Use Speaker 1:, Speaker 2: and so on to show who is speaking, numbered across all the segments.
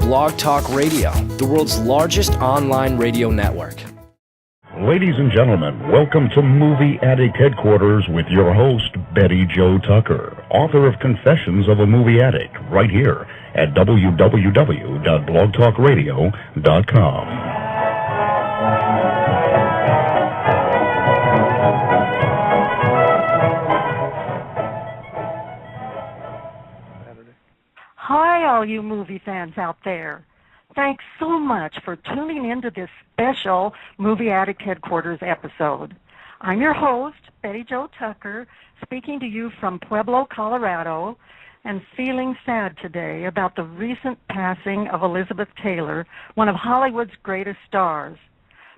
Speaker 1: Blog Talk Radio, the world's largest online radio network.
Speaker 2: Ladies and gentlemen, welcome to Movie Addict Headquarters with your host, Betty Jo Tucker, author of Confessions of a Movie Addict, right here at www.blogtalkradio.com.
Speaker 3: Hi, all you movie fans out there. Thanks so much for tuning into this special Movie Addict Headquarters episode. I'm your host, Betty Jo Tucker, speaking to you from Pueblo, Colorado, and feeling sad today about the recent passing of Elizabeth Taylor, one of Hollywood's greatest stars.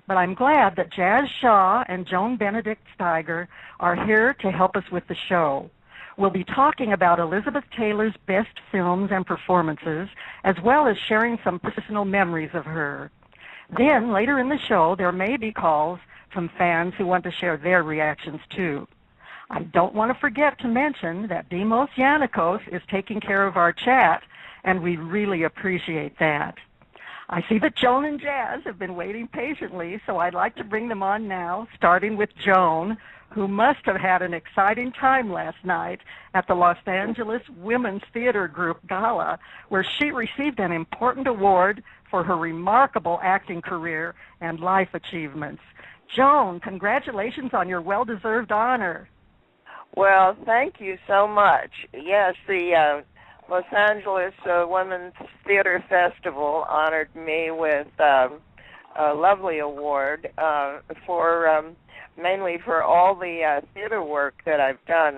Speaker 3: But I'm glad that Jazz Shaw and Joan Benedict Steiger are here to help us with the show. We'll be talking about Elizabeth Taylor's best films and performances, as well as sharing some personal memories of her. Then, later in the show, there may be calls from fans who want to share their reactions, too. I don't want to forget to mention that Demos Yanikos is taking care of our chat, and we really appreciate that. I see that Joan and Jazz have been waiting patiently, so I'd like to bring them on now, starting with Joan, who must have had an exciting time last night at the Los Angeles Women's Theater Group Gala, where she received an important award for her remarkable acting career and life achievements. Joan, congratulations on your well-deserved honor.
Speaker 4: Well, thank you so much. Yes, the Los Angeles Women's Theater Festival honored me with a lovely award for mainly for all the theater work that I've done.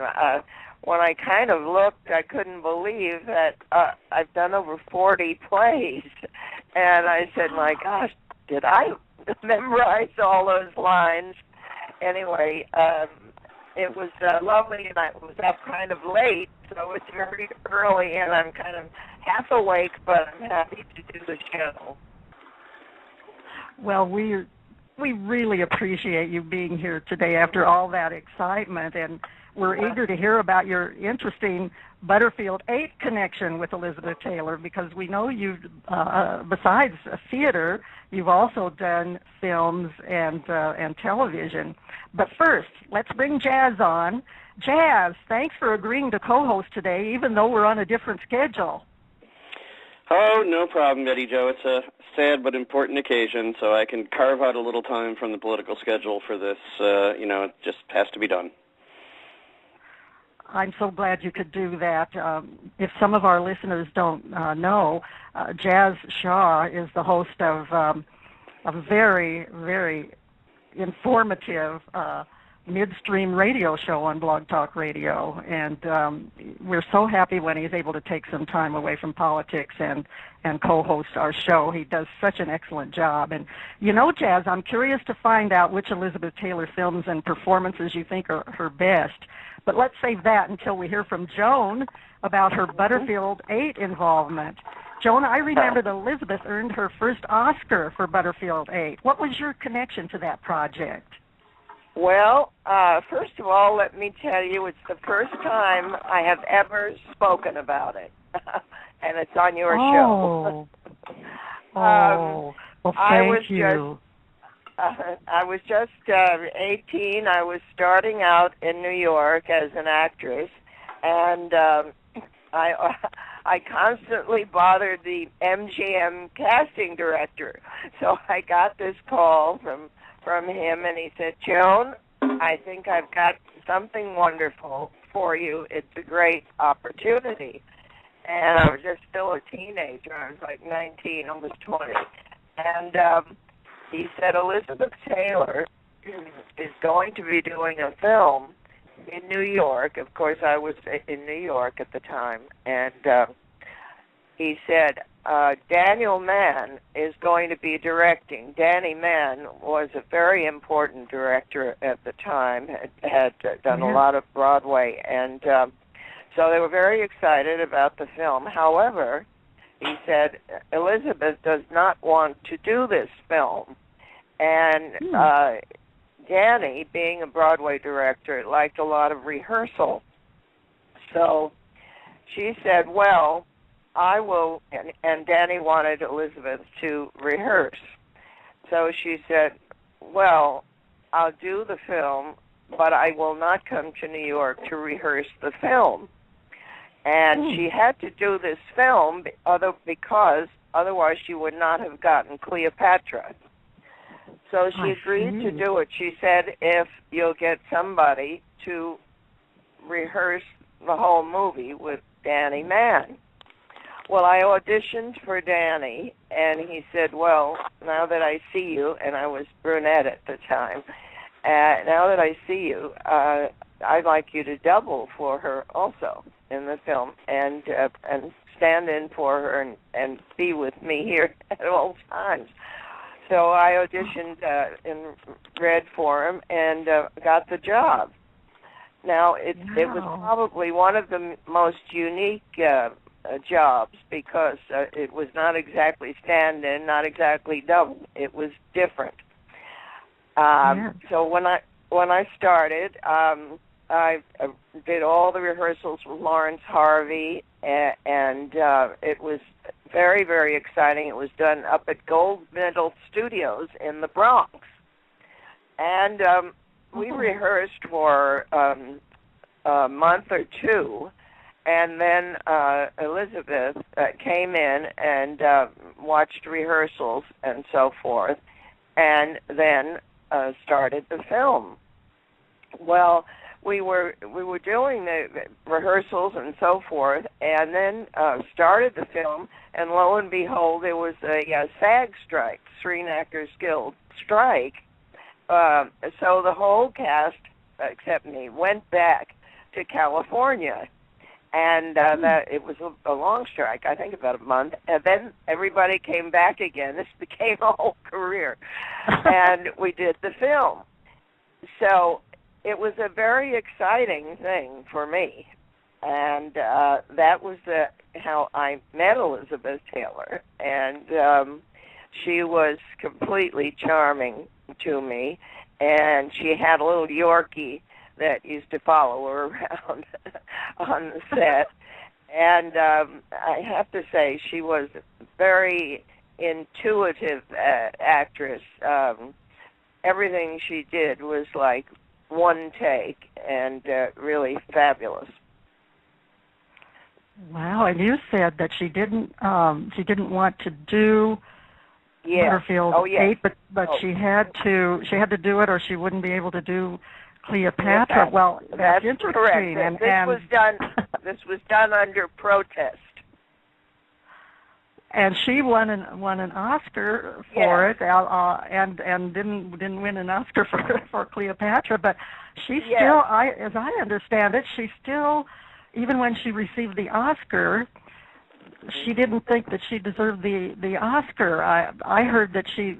Speaker 4: When I kind of looked, I couldn't believe that I've done over 40 plays. And I said, my gosh, did I memorize all those lines? Anyway, it was lovely, and I was up kind of late, so it's very early, and I'm kind of half awake, but I'm happy to do the show.
Speaker 3: Well, we really appreciate you being here today after all that excitement, and we're eager to hear about your interesting Butterfield 8 connection with Elizabeth Taylor, because we know you've, besides theater, you've also done films and television. But first, let's bring Jazz on. Jazz, thanks for agreeing to co-host today, even though we're on a different schedule.
Speaker 5: Oh, no problem, Betty Jo. It's a sad but important occasion, so I can carve out a little time from the political schedule for this. It just has to be done.
Speaker 3: I'm so glad you could do that. If some of our listeners don't know, Jazz Shaw is the host of a very, very informative midstream radio show on Blog Talk Radio, and we're so happy when he's able to take some time away from politics and co-host our show. He does such an excellent job. And Jazz, I'm curious to find out which Elizabeth Taylor films and performances you think are her best, but let's save that until we hear from Joan about her Butterfield 8 involvement. Joan, I remember that Elizabeth earned her first Oscar for Butterfield 8. What was your connection to that project?
Speaker 4: Well, first of all, let me tell you, it's the first time I have ever spoken about it, and it's on your show.
Speaker 3: Well, thank you.
Speaker 4: I was just 18. I was starting out in New York as an actress, and I constantly bothered the MGM casting director. So I got this call from him, and he said, Joan, I think I've got something wonderful for you. It's a great opportunity. And I was just still a teenager. I was like 19, almost 20. And he said, Elizabeth Taylor is going to be doing a film in New York. Of course, I was in New York at the time. And he said, Daniel Mann is going to be directing. Danny Mann was a very important director at the time, had done a lot of Broadway, and so they were very excited about the film. However, he said, Elizabeth does not want to do this film. And Danny, being a Broadway director, liked a lot of rehearsal. So she said, well, I will, and Danny wanted Elizabeth to rehearse. So she said, well, I'll do the film, but I will not come to New York to rehearse the film. And she had to do this film because otherwise she would not have gotten Cleopatra. So she agreed to do it. She said, if you'll get somebody to rehearse the whole movie with Danny Mann. Well, I auditioned for Danny, and he said, well, now that I see you, and I was brunette at the time, now that I see you, I'd like you to double for her also in the film and stand in for her and be with me here at all times. So I auditioned and read for him and got the job. Now, it was probably one of the most unique jobs because it was not exactly stand-in, not exactly double. It was different. So when I started, I did all the rehearsals with Lawrence Harvey, and it was very, very exciting. It was done up at Gold Medal Studios in the Bronx. And we rehearsed for a month or two, and then Elizabeth came in and watched rehearsals and so forth, and then started the film. Well, we were doing the rehearsals and so forth, and then started the film, and lo and behold, there was a SAG strike, Screen Actors Guild strike. So the whole cast, except me, went back to California, and that it was a long strike, I think about a month, and then everybody came back again. This became a whole career, and we did the film. So it was a very exciting thing for me, and that was how I met Elizabeth Taylor, and she was completely charming to me, and she had a little Yorkie that used to follow her around on the set, and I have to say she was a very intuitive actress. Everything she did was like one take, and really fabulous.
Speaker 3: Wow! And you said that she didn't want to do Butterfield 8, but she had to do it, or she wouldn't be able to do Cleopatra. Well, that's interesting.
Speaker 4: Correct.
Speaker 3: And
Speaker 4: this was done under protest.
Speaker 3: And she won an Oscar for it, and didn't win an Oscar for Cleopatra. But she still, as I understand it, she still, even when she received the Oscar, she didn't think that she deserved the Oscar. I heard that she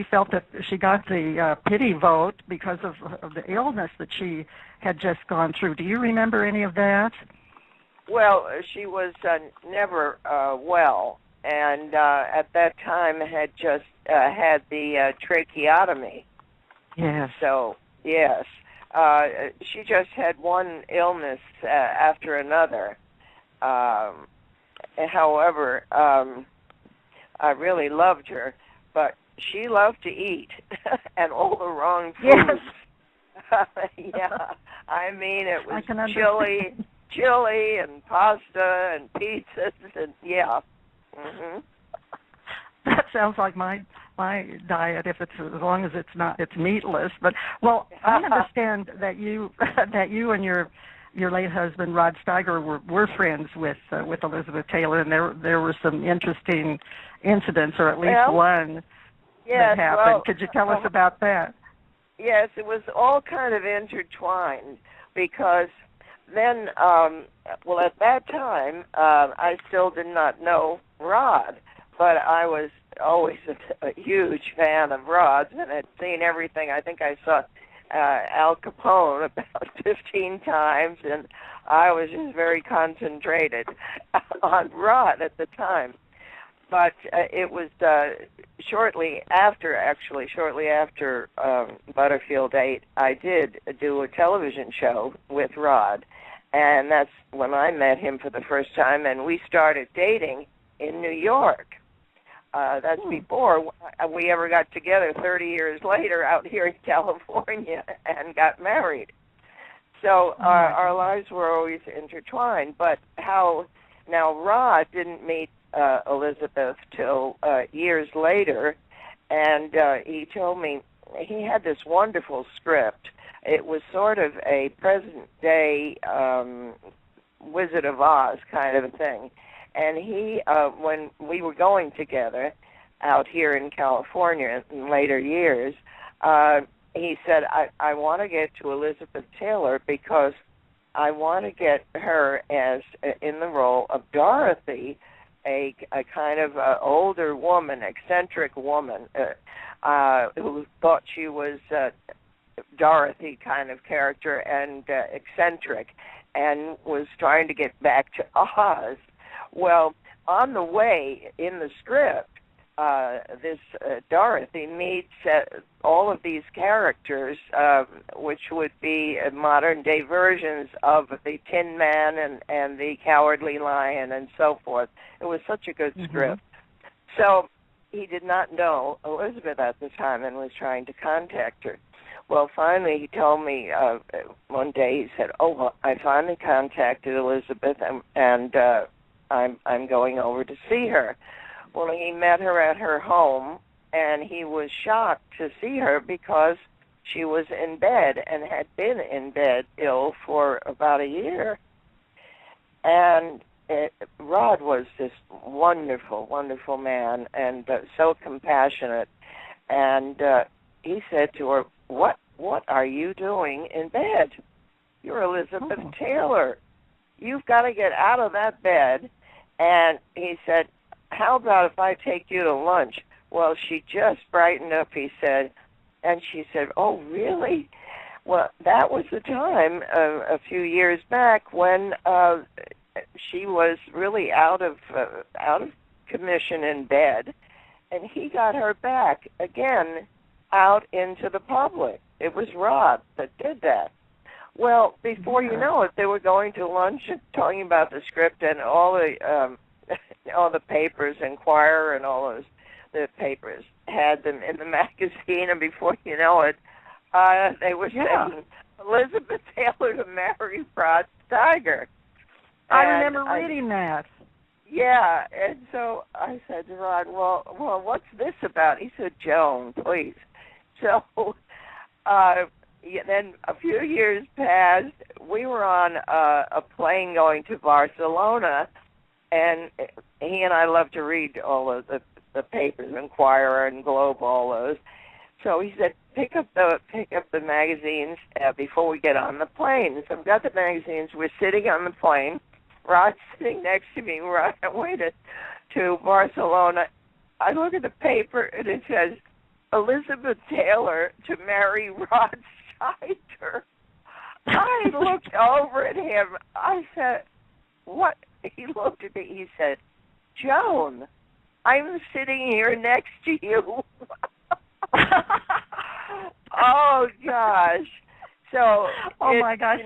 Speaker 3: felt that she got the pity vote because of the illness that she had just gone through. Do you remember any of that?
Speaker 4: Well, she was never well, and at that time had just had the tracheotomy.
Speaker 3: Yes.
Speaker 4: So, yes. She just had one illness after another. However, I really loved her, but she loved to eat and all the wrong foods.
Speaker 3: Yes.
Speaker 4: I mean, it was chili and pasta and pizzas and Mm-hmm.
Speaker 3: That sounds like my diet, if it's as long as it's meatless. But well, I understand that you and your late husband Rod Steiger were friends with Elizabeth Taylor, and there were some interesting incidents, or at least one that happened.
Speaker 4: Well,
Speaker 3: could you tell us about that?
Speaker 4: Yes, it was all kind of intertwined because then, at that time, I still did not know Rod, but I was always a huge fan of Rod's and had seen everything. I think I saw Al Capone about 15 times, and I was just very concentrated on Rod at the time. But it was shortly after Butterfield 8, I did do a television show with Rod, And that's when I met him for the first time, and we started dating in New York. That's before we ever got together 30 years later out here in California and got married. So our lives were always intertwined. But now Rod didn't meet Elizabeth till years later, and he told me he had this wonderful script. It was sort of a present-day Wizard of Oz kind of a thing. And he, when we were going together out here in California in later years, he said, I want to get to Elizabeth Taylor because I want to get her as in the role of Dorothy, a kind of older woman, eccentric woman, who thought she was Dorothy kind of character and eccentric, and was trying to get back to Oz. Well, on the way in the script, this Dorothy meets all of these characters, which would be modern-day versions of the Tin Man and the Cowardly Lion and so forth. It was such a good script. So he did not know Elizabeth at the time and was trying to contact her. Well, finally, he told me one day, he said, well, I finally contacted Elizabeth, and I'm going over to see her. Well, he met her at her home, and he was shocked to see her because she was in bed and had been in bed ill for about a year. And Rod was this wonderful, wonderful man and so compassionate. And he said to her, What are you doing in bed? You're Elizabeth Taylor. You've got to get out of that bed. And he said, how about if I take you to lunch? Well, she just brightened up, he said. And she said, oh, really? Well, that was the time a few years back when she was really out of commission in bed. And he got her back again out into the public. It was Rod that did that. Well, before you know it, they were going to lunch and talking about the script, and all the papers, Enquirer and all the papers had them in the magazine, and before you know it, they were saying Elizabeth Taylor to marry Rod Steiger.
Speaker 3: I remember reading that.
Speaker 4: Yeah, and so I said to Rod, well, what's this about? He said, Joan, please. So then a few years passed. We were on a plane going to Barcelona, and he and I love to read all of the papers, Enquirer and Globe, all those. So he said, pick up the magazines before we get on the plane. So we got the magazines. We're sitting on the plane. Rod's sitting next to me. We're on our way to Barcelona. I look at the paper, and it says, Elizabeth Taylor to marry Rod Steiger. I looked over at him. I said, what? He looked at me. He said, Joan, I'm sitting here next to you. Oh, gosh. So,
Speaker 3: my gosh.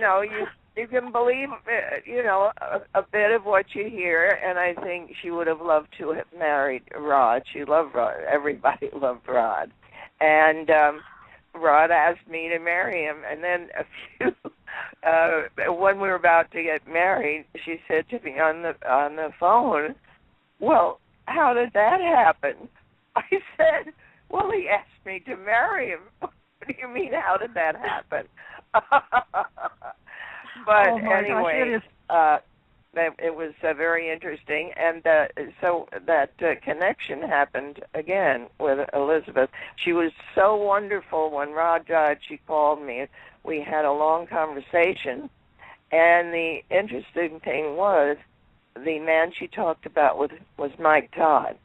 Speaker 4: You can believe, a bit of what you hear, and I think she would have loved to have married Rod. She loved Rod. Everybody loved Rod. And Rod asked me to marry him, and then when we were about to get married, she said to me on the phone, well, how did that happen? I said, well, he asked me to marry him. What do you mean, how did that happen? But anyway, it was very interesting, and so that connection happened again with Elizabeth. She was so wonderful. When Rod died, she called me. We had a long conversation, and the interesting thing was the man she talked about was Mike Todd.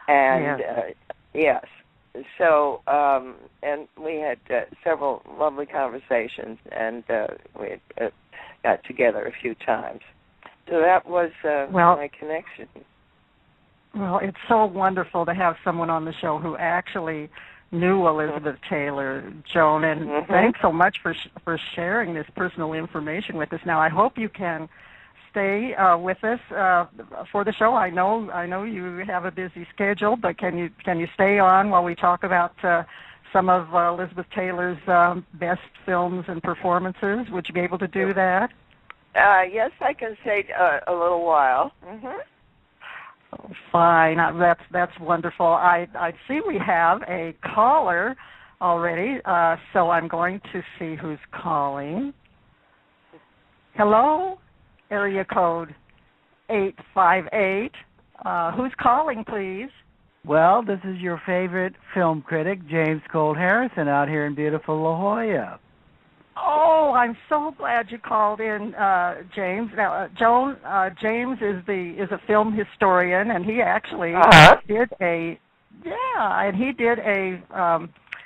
Speaker 4: And yes. So, and we had several lovely conversations, and we got together a few times. So that was my connection.
Speaker 3: Well, it's so wonderful to have someone on the show who actually knew Elizabeth Taylor, Joan, and thanks so much for sharing this personal information with us. Now, I hope you can stay with us for the show. I know you have a busy schedule, but can you stay on while we talk about some of Elizabeth Taylor's best films and performances? Would you be able to do that?
Speaker 4: Yes, I can stay a little while.
Speaker 3: Oh, fine, that's wonderful. I see we have a caller already, so I'm going to see who's calling. Hello, area code 858. Who's calling, please?
Speaker 6: Well, this is your favorite film critic, James Colt Harrison, out here in beautiful La Jolla.
Speaker 3: Oh, I'm so glad you called in, James. Now, James is a film historian, and he actually did a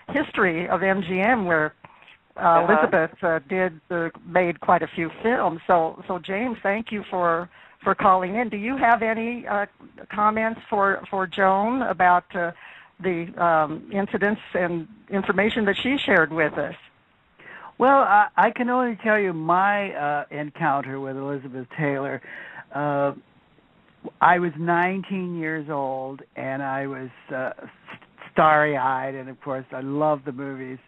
Speaker 3: history of MGM where Elizabeth made quite a few films. So James, thank you for calling in. Do you have any comments for Joan about the incidents and information that she shared with us?
Speaker 6: Well, I can only tell you my encounter with Elizabeth Taylor. I was 19 years old, and I was starry-eyed, and of course I loved the movies,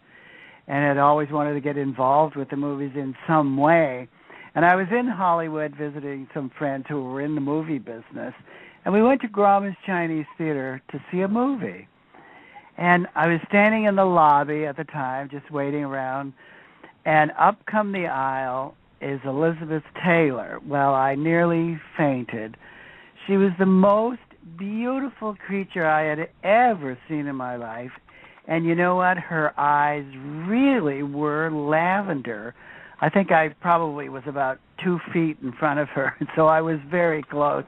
Speaker 6: and had always wanted to get involved with the movies in some way. And I was in Hollywood visiting some friends who were in the movie business, and we went to Grauman's Chinese Theater to see a movie. And I was standing in the lobby at the time, just waiting around, and up come the aisle is Elizabeth Taylor. Well, I nearly fainted. She was the most beautiful creature I had ever seen in my life. And you know what? Her eyes really were lavender. I think I probably was about 2 feet in front of her, so I was very close.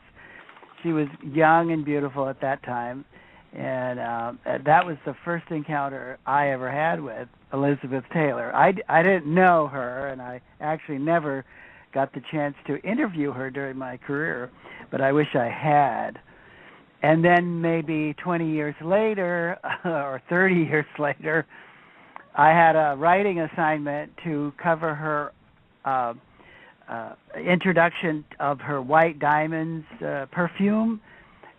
Speaker 6: She was young and beautiful at that time, and that was the first encounter I ever had with Elizabeth Taylor. I didn't know her, and I actually never got the chance to interview her during my career, but I wish I had. And then maybe 20 years later, or 30 years later, I had a writing assignment to cover her introduction of her White Diamonds perfume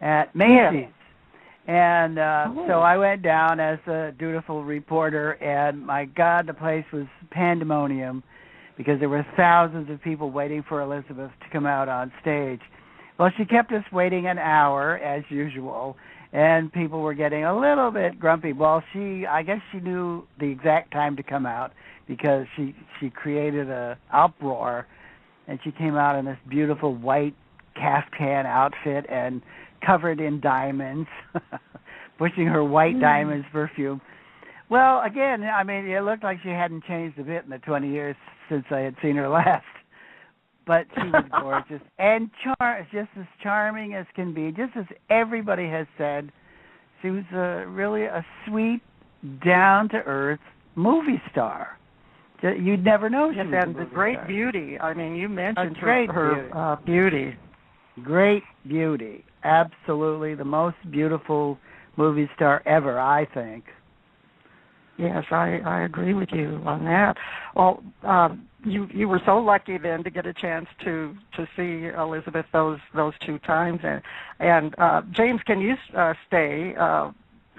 Speaker 6: at Macy's. And so I went down as a dutiful reporter, and my God, the place was pandemonium because there were thousands of people waiting for Elizabeth to come out on stage. Well, she kept us waiting an hour, as usual, and people were getting a little bit grumpy. Well, I guess she knew the exact time to come out because she created a uproar, and she came out in this beautiful white caftan outfit and covered in diamonds, pushing her White Diamonds perfume. Well, again, I mean, it looked like she hadn't changed a bit in the 20 years since I had seen her last. But she was gorgeous and just as charming as can be, just as everybody has said. She was really a sweet, down-to-earth movie star. You'd never know she was a movie
Speaker 3: great
Speaker 6: star.
Speaker 3: Beauty. I mean, you mentioned
Speaker 6: her
Speaker 3: beauty.
Speaker 6: Great beauty. Absolutely the most beautiful movie star ever, I think.
Speaker 3: Yes, I agree with you on that. Well, you were so lucky then to get a chance to see Elizabeth those 2 times, and James, can you stay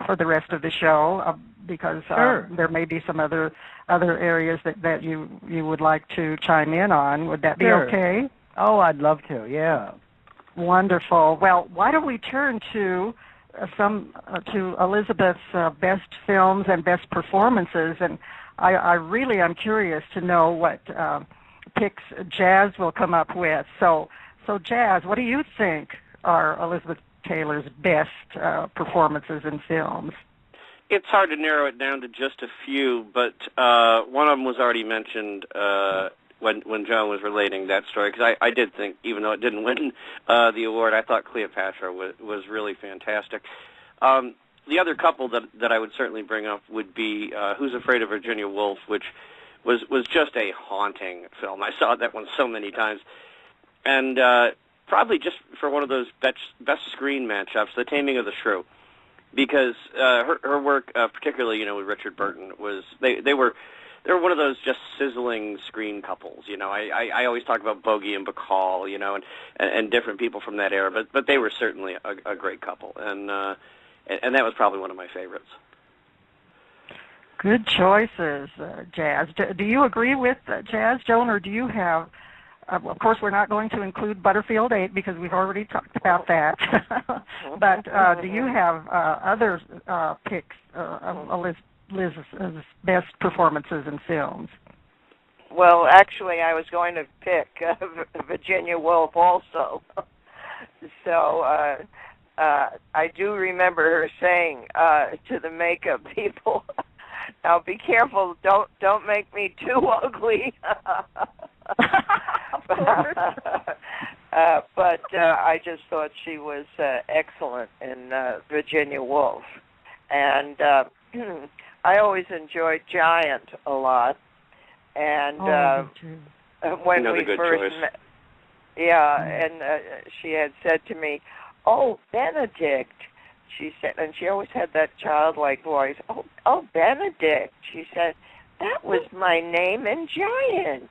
Speaker 3: for the rest of the show because
Speaker 6: Sure.
Speaker 3: There may be some other areas that you would like to chime in on. Would that be
Speaker 6: Sure.
Speaker 3: okay?
Speaker 6: Oh, I'd love to. Yeah.
Speaker 3: Wonderful. Well, why don't we turn to to Elizabeth's best films and best performances, and I really am curious to know what picks Jazz will come up with. So Jazz, what do you think are Elizabeth Taylor's best performances in films?
Speaker 5: It's hard to narrow it down to just a few, but one of them was already mentioned when Joan was relating that story, because I did think, even though it didn't win the award, I thought Cleopatra was really fantastic. The other couple that I would certainly bring up would be Who's Afraid of Virginia Woolf, which was just a haunting film. I saw that one so many times. And probably just for one of those best screen matchups, The Taming of the Shrew. because her work, particularly with Richard Burton, was they were one of those just sizzling screen couples. I always talk about Bogey and Bacall, and different people from that era, but they were certainly a great couple, and that was probably one of my favorites.
Speaker 3: Good choices, Jazz. Do you agree with Jazz, Joan, or do you have? Of course, we're not going to include Butterfield 8 because we've already talked about that. But do you have other picks of Liz's best performances in films?
Speaker 4: Well, actually, I was going to pick Virginia Woolf also. So I do remember her saying to the makeup people, "Now be careful, don't make me too ugly." But I just thought she was excellent in Virginia Woolf, and I always enjoyed Giant a lot. And when we first met, and she had said to me, "Oh, Benedict," she said, and she always had that childlike voice. Oh, Benedict," she said, "that was my name in Giant."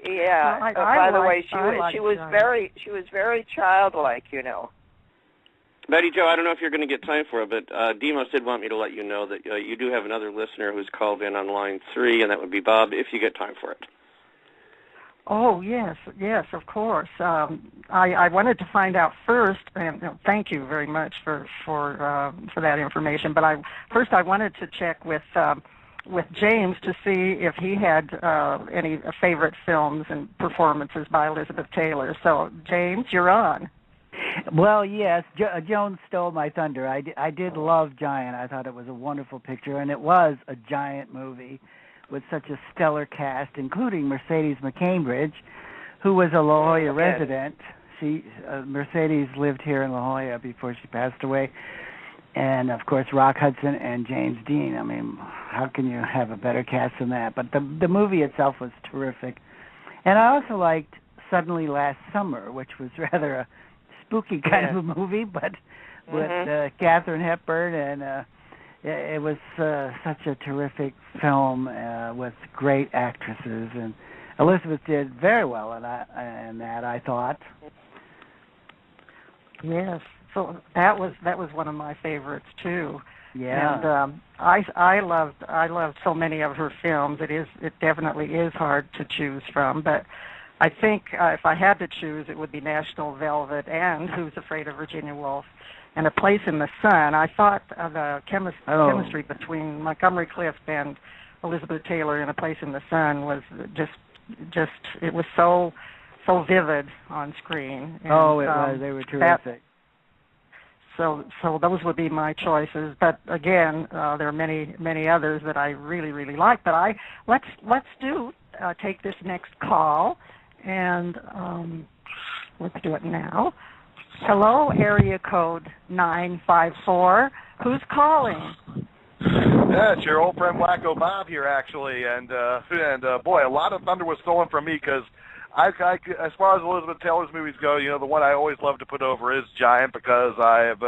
Speaker 4: Yeah.
Speaker 3: Well,
Speaker 4: by the way, she was
Speaker 3: Giant.
Speaker 4: very childlike,
Speaker 5: Betty Jo, I don't know if you're going to get time for it, but Demos did want me to let you know that you do have another listener who's called in on line 3, and that would be Bob, if you get time for it.
Speaker 3: Oh, yes, of course. I wanted to find out first, and thank you very much for that information. But first I wanted to check with James to see if he had any favorite films and performances by Elizabeth Taylor. So, James, you're on.
Speaker 6: Well, yes, Joan stole my thunder. I did love Giant. I thought it was a wonderful picture, and it was a giant movie with such a stellar cast, including Mercedes McCambridge, who was a La Jolla resident. Mercedes lived here in La Jolla before she passed away. And, of course, Rock Hudson and James Dean. I mean, how can you have a better cast than that? But the movie itself was terrific. And I also liked Suddenly Last Summer, which was rather a spooky kind of a movie, but with Katharine Hepburn, and it was such a terrific film with great actresses. And Elizabeth did very well in that, I thought.
Speaker 3: Yes. So that was one of my favorites too.
Speaker 6: Yeah.
Speaker 3: And I loved so many of her films. It definitely is hard to choose from, but I think if I had to choose, it would be National Velvet and Who's Afraid of Virginia Woolf and A Place in the Sun. I thought the chemistry between Montgomery Clift and Elizabeth Taylor in A Place in the Sun was just it was so vivid on screen. And,
Speaker 6: it was. They were terrific.
Speaker 3: So those would be my choices. But again, there are many others that I really, really like. But let's take this next call, and let's do it now. Hello, area code 954. Who's calling?
Speaker 7: Yeah, it's your old friend Wacko Bob here, actually, and boy, a lot of thunder was stolen from me because I, as far as Elizabeth Taylor's movies go, the one I always love to put over is Giant because I've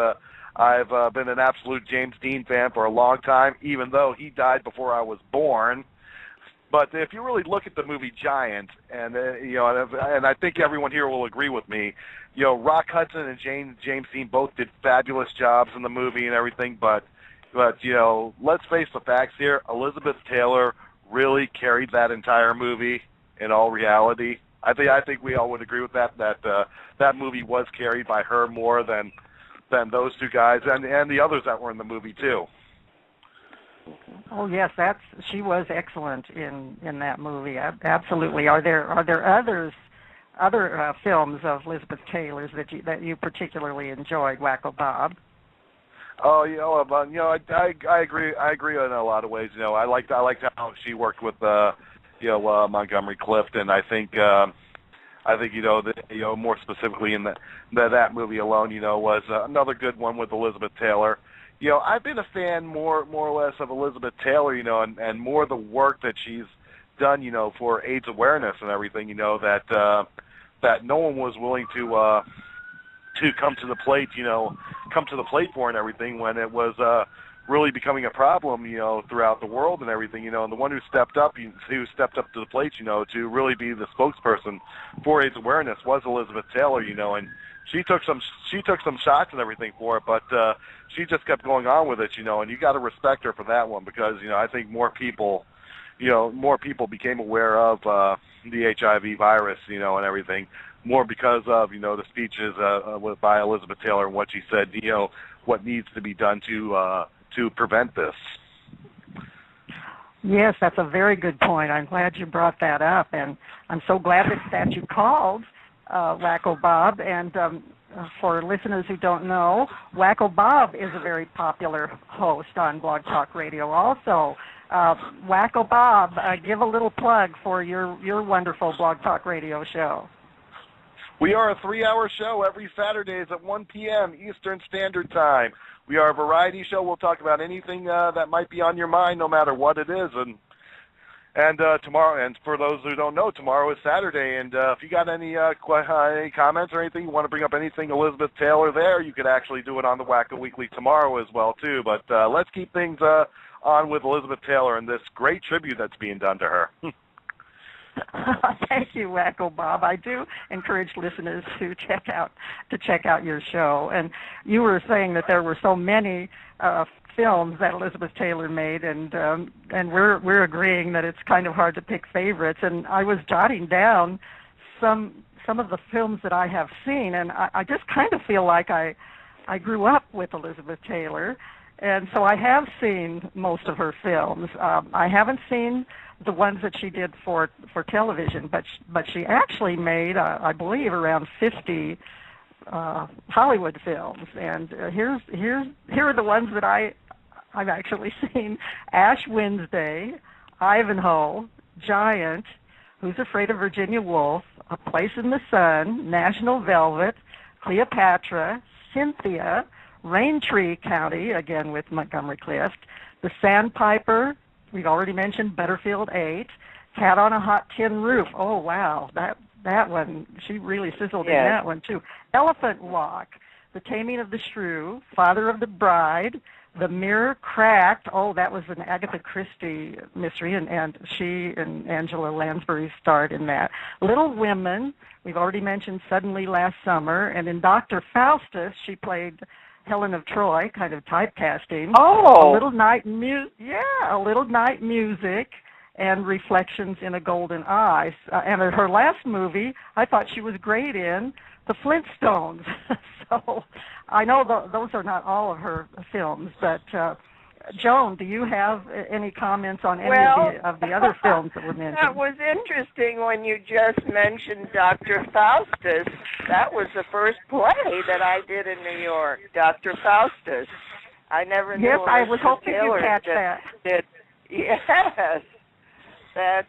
Speaker 7: been an absolute James Dean fan for a long time, even though he died before I was born. But if you really look at the movie Giant, and and I think everyone here will agree with me, Rock Hudson and James Dean both did fabulous jobs in the movie and everything. But let's face the facts here. Elizabeth Taylor really carried that entire movie in all reality. I think we all would agree with that that movie was carried by her more than those two guys and the others that were in the movie too.
Speaker 3: Oh yes, she was excellent in that movie. Absolutely. Are there other films of Elizabeth Taylor's that you particularly enjoyed, Wacko Bob?
Speaker 7: Oh, I agree. I agree in a lot of ways. I liked how she worked with Montgomery Clift, and I think more specifically in that movie alone, was another good one with Elizabeth Taylor. I've been a fan more or less of Elizabeth Taylor, and more the work that she's done, for AIDS awareness and everything, that no one was willing to come to the plate, for and everything when it was really becoming a problem, throughout the world and everything, and the one who stepped up to the plate, to really be the spokesperson for AIDS awareness was Elizabeth Taylor, and she took some shots and everything for it, but she just kept going on with it, and you got to respect her for that one because, I think more people became aware of the HIV virus, and everything, more because of, the speeches by Elizabeth Taylor and what she said, what needs to be done to prevent this.
Speaker 3: Yes, that's a very good point. I'm glad you brought that up, and I'm so glad that you called Wacko Bob. And for listeners who don't know, Wacko Bob is a very popular host on Blog Talk Radio also. Wacko Bob, give a little plug for your wonderful Blog Talk Radio show.
Speaker 7: We are a 3-hour show every Saturdays at 1 p.m. Eastern Standard Time. We are a variety show. We'll talk about anything that might be on your mind, no matter what it is. And tomorrow, and for those who don't know, tomorrow is Saturday. And if you got any comments or anything, you want to bring up anything Elizabeth Taylor there, you could actually do it on the Wacko Weekly tomorrow as well, too. But let's keep things on with Elizabeth Taylor and this great tribute that's being done to her.
Speaker 3: Thank you, Wacko Bob. I do encourage listeners to check out your show. And you were saying that there were so many films that Elizabeth Taylor made, and we're agreeing that it's kind of hard to pick favorites. And I was jotting down some of the films that I have seen, and I just kind of feel like I grew up with Elizabeth Taylor, and so I have seen most of her films. I haven't seen the ones that she did for television, but she actually made, I believe, around 50 Hollywood films. And here are the ones that I've actually seen: Ash Wednesday, Ivanhoe, Giant, Who's Afraid of Virginia Woolf, A Place in the Sun, National Velvet, Cleopatra, Cynthia, Raintree County, again with Montgomery Clift, The Sandpiper, we've already mentioned Butterfield 8, Cat on a Hot Tin Roof. Oh, wow, that one, she really sizzled in that one, too. Elephant Walk, The Taming of the Shrew, Father of the Bride, The Mirror Cracked. Oh, that was an Agatha Christie mystery, and she and Angela Lansbury starred in that. Little Women, we've already mentioned Suddenly Last Summer, and in Dr. Faustus, she played Helen of Troy, kind of typecasting.
Speaker 4: Oh,
Speaker 3: A Little Night Music, and Reflections in a Golden Eye. And her last movie, I thought she was great in, The Flintstones. So I know those are not all of her films, but Joan, do you have any comments on any of the other films that were mentioned?
Speaker 4: That was interesting when you just mentioned Dr. Faustus. That was the first play that I did in New York, Dr. Faustus. I never knew.
Speaker 3: Yes, I was hoping
Speaker 4: Taylor
Speaker 3: you'd catch that.
Speaker 4: Yes. That's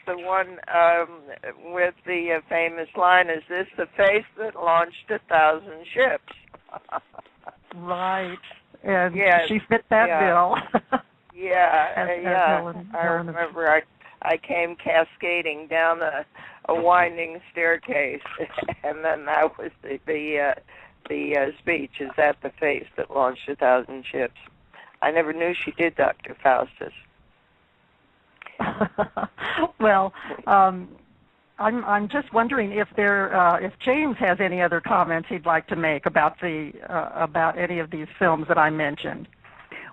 Speaker 4: the one with the famous line, "Is this the face that launched 1,000 ships?"
Speaker 3: Right. And
Speaker 4: yes,
Speaker 3: she fit that bill.
Speaker 4: I remember I came cascading down a winding staircase, and then that was the speech, "Is that the face that launched 1,000 ships?" I never knew she did Dr. Faustus.
Speaker 3: Well, I'm just wondering if James has any other comments he'd like to make about any of these films that I mentioned.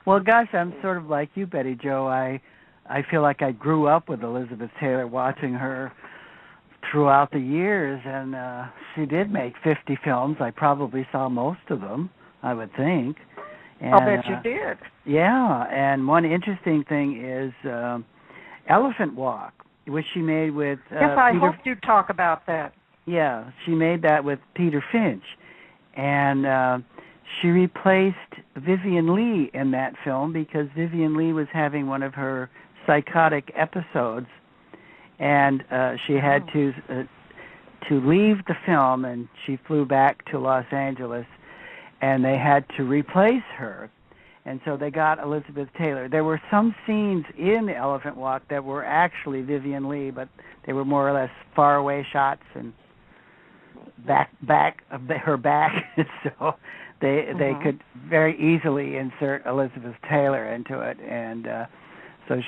Speaker 6: Well, gosh, I'm sort of like you, Betty Jo. I feel like I grew up with Elizabeth Taylor, watching her throughout the years, and she did make 50 films. I probably saw most of them, I would think. And,
Speaker 3: I'll bet you did.
Speaker 6: Yeah, and one interesting thing is Elephant Walk, which she made with
Speaker 3: yes, I hoped you'd talk about that.
Speaker 6: Yeah, she made that with Peter Finch, and she replaced Vivian Leigh in that film because Vivian Leigh was having one of her psychotic episodes, and she had to leave the film, and she flew back to Los Angeles, and they had to replace her. And so they got Elizabeth Taylor. There were some scenes in the Elephant Walk that were actually Vivian Leigh, but they were more or less faraway shots. And her back, so they could very easily insert Elizabeth Taylor into it, and so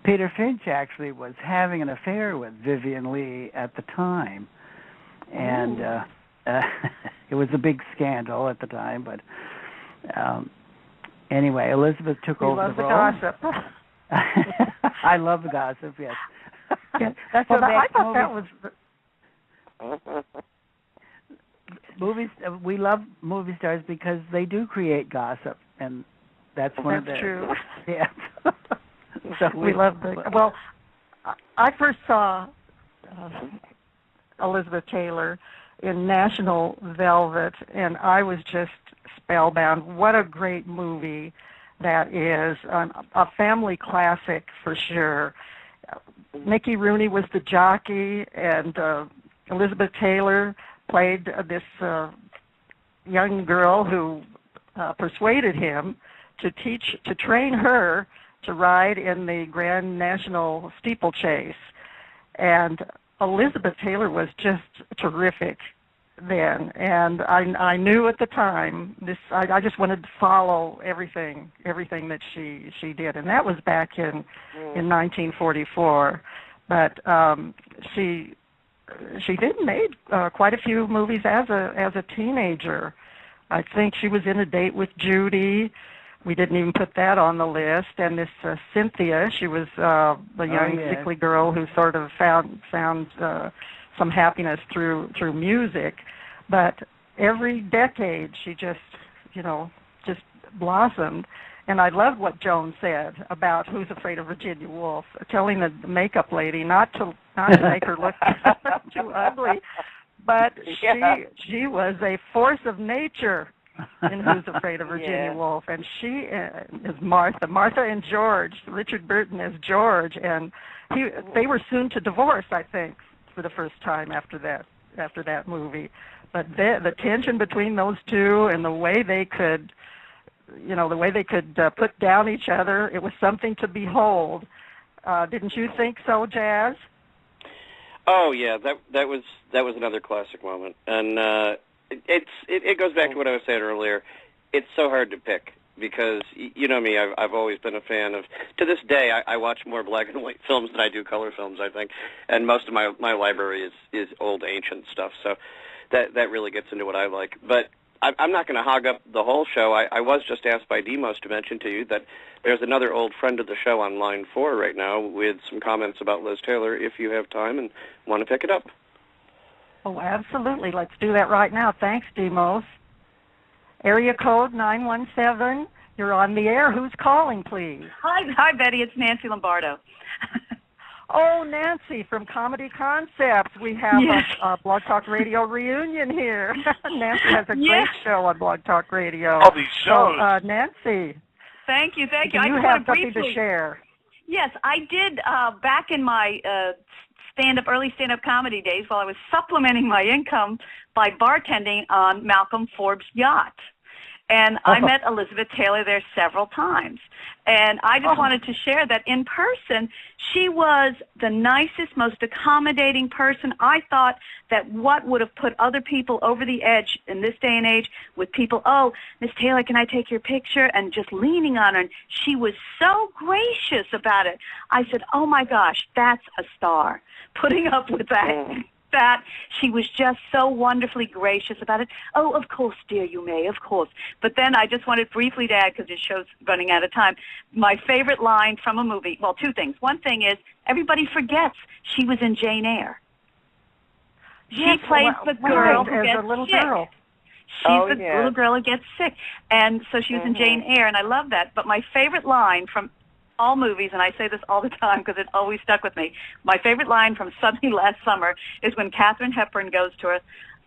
Speaker 6: Peter Finch actually was having an affair with Vivien Leigh at the time, and it was a big scandal at the time, but anyway, Elizabeth took over the role.
Speaker 3: Gossip.
Speaker 6: I love the gossip, yes.
Speaker 3: I thought that was...
Speaker 6: Movies. We love movie stars because they do create gossip, and that's one of the...
Speaker 3: That's true.
Speaker 6: Yeah. So
Speaker 3: we love the... Well, I first saw Elizabeth Taylor in National Velvet, and I was just spellbound. What a great movie that is. A family classic for sure. Mickey Rooney was the jockey, and Elizabeth Taylor played this young girl who persuaded him to train her to ride in the Grand National Steeplechase. And Elizabeth Taylor was just terrific then, and I knew at the time I just wanted to follow everything that she did, and that was back in 1944. But she made quite a few movies as a teenager. I think she was in A Date with Judy. We didn't even put that on the list. And this Cynthia, she was the young sickly girl who sort of found some happiness through music. But every decade she just blossomed. And I loved what Joan said about Who's Afraid of Virginia Woolf, telling the makeup lady not to make her look too ugly, but she was a force of nature in Who's Afraid of Virginia Woolf, and she is Martha and George, Richard Burton as George, and they were soon to divorce, I think, for the first time after that movie. But the tension between those two and the way they could put down each other, it was something to behold. Didn't you think so, Jazz?
Speaker 5: Oh yeah, that was another classic moment, and it goes back to what I was saying earlier. It's so hard to pick because you know me, I've always been a fan of. To this day, I watch more black and white films than I do color films, I think, and most of my library is old ancient stuff. So that really gets into what I like, but. I'm not going to hog up the whole show. I was just asked by Demos to mention to you that there's another old friend of the show on line 4 right now with some comments about Liz Taylor, if you have time and want to pick it up.
Speaker 3: Oh, absolutely. Let's do that right now. Thanks, Demos. Area code 917. You're on the air. Who's calling, please?
Speaker 8: Hi, Betty. It's Nancy Lombardo.
Speaker 3: Oh, Nancy from Comedy Concepts. We have a Blog Talk Radio reunion here. Nancy has a great show on Blog Talk Radio.
Speaker 7: All these shows.
Speaker 3: So, Nancy.
Speaker 8: Thank you.
Speaker 3: Do you have something to share?
Speaker 8: Yes, I did back in my early stand-up comedy days while I was supplementing my income by bartending on Malcolm Forbes' yacht. And I met Elizabeth Taylor there several times. And I just wanted to share that in person, she was the nicest, most accommodating person. I thought that what would have put other people over the edge in this day and age with people, oh, Miss Taylor, can I take your picture? And just leaning on her. And she was so gracious about it. I said, oh, my gosh, that's a star. Putting up with that. She was just so wonderfully gracious about it. Oh, of course, dear, you may, of course. But then I just wanted briefly to add, because this show's running out of time, my favorite line from a movie. Well, two things. One thing is, everybody forgets she was in Jane Eyre. She played the girl who gets sick. She's the little girl who gets sick. And so she was in Jane Eyre, and I love that. But my favorite line from all movies, and I say this all the time because it always stuck with me, my favorite line from Suddenly Last Summer is when Katharine Hepburn goes to her,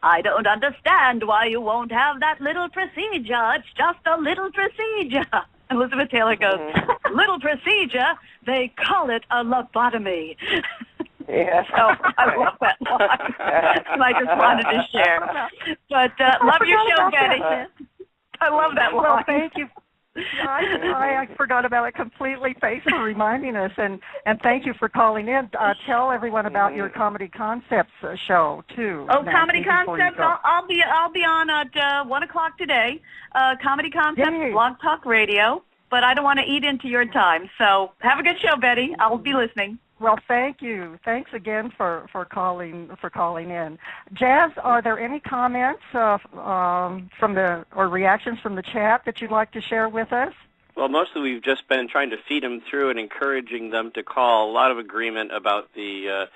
Speaker 8: I don't understand why you won't have that little procedure. It's just a little procedure. And Elizabeth Taylor goes, little procedure? They call it a lobotomy.
Speaker 4: Yes.
Speaker 8: So I love that line. And I just wanted to share. But love your show, Betty. I love that line.
Speaker 3: Well, thank you. I forgot about it completely. Thanks for reminding us, and thank you for calling in. Tell everyone about your Comedy Concepts show too.
Speaker 8: Oh,
Speaker 3: Nancy,
Speaker 8: Comedy Concepts! I'll be on at 1:00 today. Comedy Concepts, Blog Talk Radio. But I don't want to eat into your time, so have a good show, Betty. I'll be listening.
Speaker 3: Well, thank you. Thanks again for calling in. Jazz, are there any comments from the or reactions from the chat that you'd like to share with us?
Speaker 5: Well, mostly we've just been trying to feed them through and encouraging them to call. A lot of agreement about the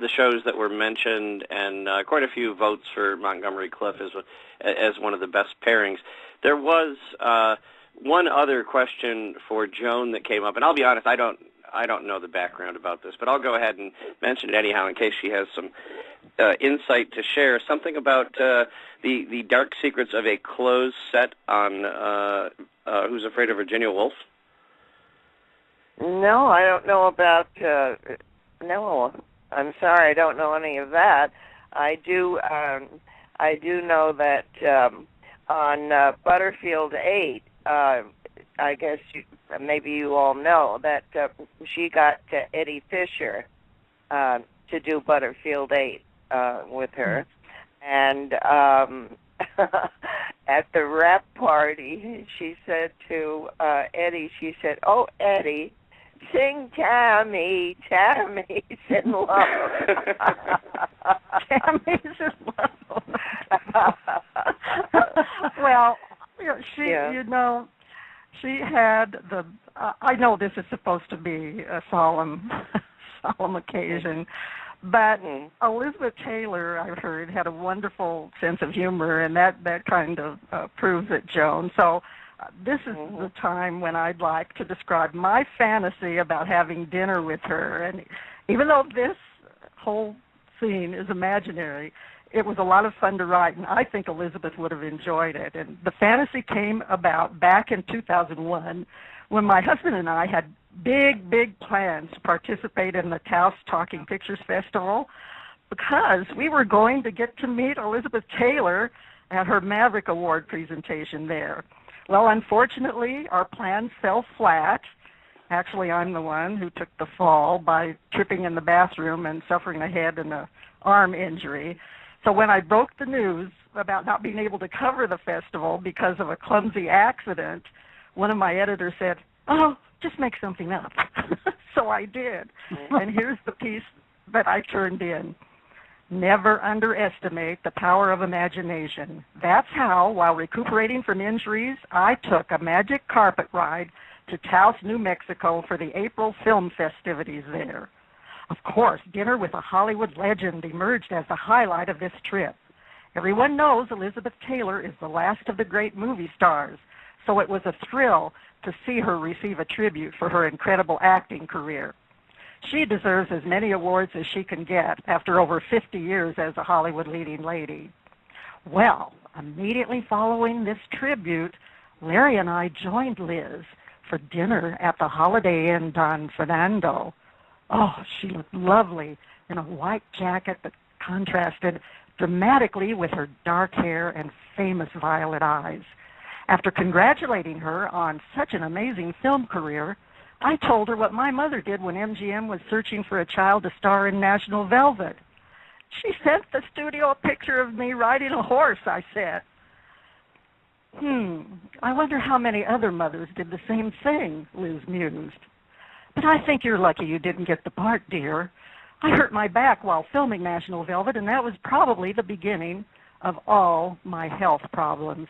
Speaker 5: shows that were mentioned, and quite a few votes for Montgomery Clift as one of the best pairings. There was one other question for Joan that came up, and I'll be honest, I don't know the background about this, but I'll go ahead and mention it anyhow in case she has some insight to share. Something about the dark secrets of a closed set on Who's Afraid of Virginia Woolf?
Speaker 4: No, I don't know about. No, I'm sorry, I don't know any of that. I do know that on Butterfield 8. I guess maybe you all know that she got Eddie Fisher to do Butterfield 8 with her. And at the rap party, she said to Eddie, she said, "Oh, Eddie, sing Tammy's in love."
Speaker 3: Tammy's in love. Well, she had the. I know this is supposed to be a solemn occasion, but Elizabeth Taylor, I've heard, had a wonderful sense of humor, and that kind of proves it, Joan. So this is the time when I'd like to describe my fantasy about having dinner with her. And even though this whole scene is imaginary, it was a lot of fun to write, and I think Elizabeth would have enjoyed it. And the fantasy came about back in 2001 when my husband and I had big plans to participate in the Taos Talking Pictures Festival because we were going to get to meet Elizabeth Taylor at her Maverick Award presentation there. Well, unfortunately, our plans fell flat. Actually, I'm the one who took the fall by tripping in the bathroom and suffering a head and an arm injury. So when I broke the news about not being able to cover the festival because of a clumsy accident, one of my editors said, "Oh, just make something up." So I did. And here's the piece that I turned in. Never underestimate the power of imagination. That's how, while recuperating from injuries, I took a magic carpet ride to Taos, New Mexico for the April film festivities there. Of course, dinner with a Hollywood legend emerged as the highlight of this trip. Everyone knows Elizabeth Taylor is the last of the great movie stars, so it was a thrill to see her receive a tribute for her incredible acting career. She deserves as many awards as she can get after over 50 years as a Hollywood leading lady. Well, immediately following this tribute, Larry and I joined Liz for dinner at the Holiday Inn Don Fernando. Oh, she looked lovely in a white jacket that contrasted dramatically with her dark hair and famous violet eyes. After congratulating her on such an amazing film career, I told her what my mother did when MGM was searching for a child to star in National Velvet. She sent the studio a picture of me riding a horse, I said. I wonder how many other mothers did the same thing, Liz mused. But I think you're lucky you didn't get the part, dear. I hurt my back while filming National Velvet, and that was probably the beginning of all my health problems.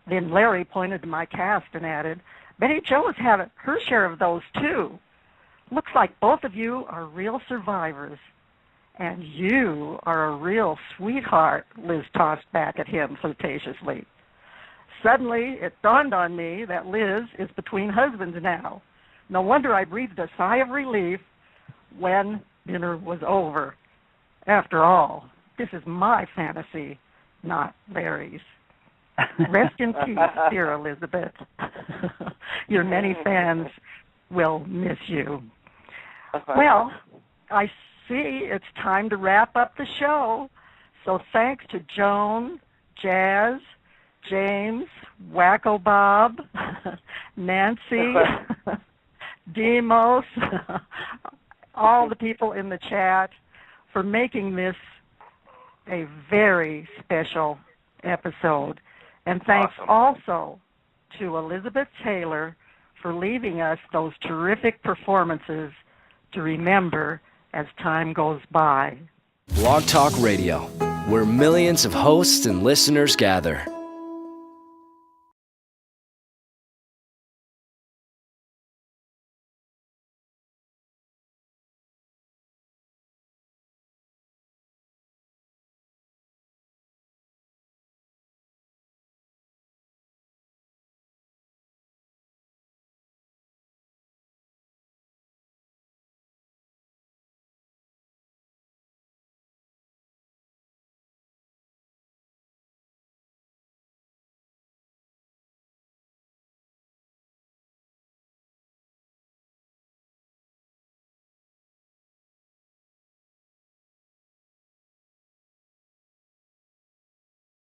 Speaker 3: Then Larry pointed to my cast and added, Betty Jo has had her share of those, too. Looks like both of you are real survivors. And you are a real sweetheart, Liz tossed back at him flirtatiously. Suddenly, it dawned on me that Liz is between husbands now. No wonder I breathed a sigh of relief when dinner was over. After all, this is my fantasy, not Larry's. Rest in peace, dear Elizabeth. Your many fans will miss you. Well, I see it's time to wrap up the show. So thanks to Joan, Jazz, James, Wacko Bob, Nancy, Demos, all the people in the chat for making this a very special episode. And thanks also to Elizabeth Taylor for leaving us those terrific performances to remember as time goes by.
Speaker 1: Blog Talk Radio, where millions of hosts and listeners gather.